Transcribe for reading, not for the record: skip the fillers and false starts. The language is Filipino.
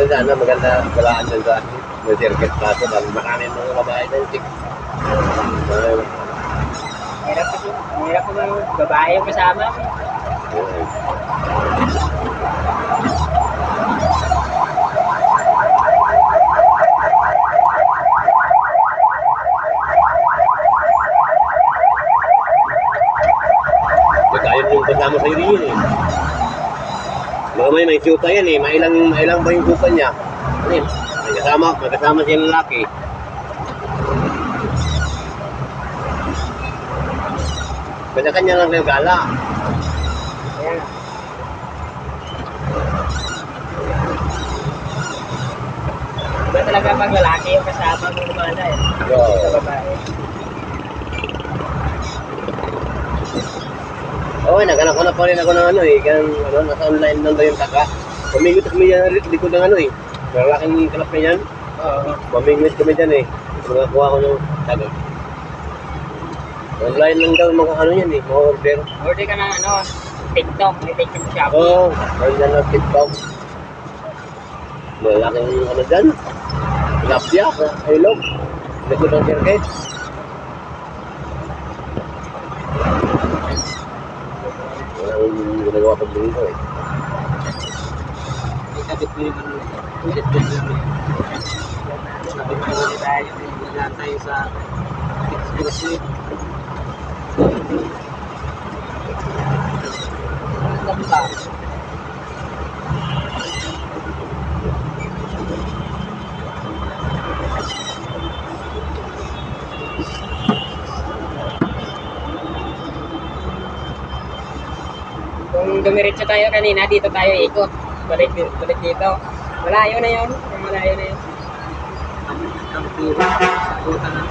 sana maganda galaan dyan sa may circuit kaso dahil marami mga babae na yung Hirap ko ng babae yung kasama. Kaya yung kasama sa rin yun eh. Mga may syuta yan eh. Mailang ba yung syuta niya? Ano yun? Magkasama siya lalaki. Kanya-kanya lang yung gala. Ayan. Iba talaga pag lalaki yung kasama mo lumana eh. Sa babae. Oo, naghanap ko na pa rin ako ng ano eh. Nasa online lang daw yung taka. Pamingwit kami yan likod ng ano eh. Lalaking kalap na yan. Oo. Pamingwit kami dyan eh. Nakakuha ko ng taka. Online lang daw mga ano yan eh. Mga order. Order ka ng ano, TikTok. May TikTok shop. Oo, online lang TikTok. Lalaking ano dyan. Tilapia, ilog. Likod ng circuit. Walang ginagawa pag dito eh. Ikabit mo yung ano. Ulit-ulit lang yun. Sabi mo na tayo. Naglaan tayo sa expressway. Ang ba? Kung dumiretso tayo kanina, dito tayo ikot. Balik dito. Malayo na yun. Malayo na yun. Ang pira. Buta na.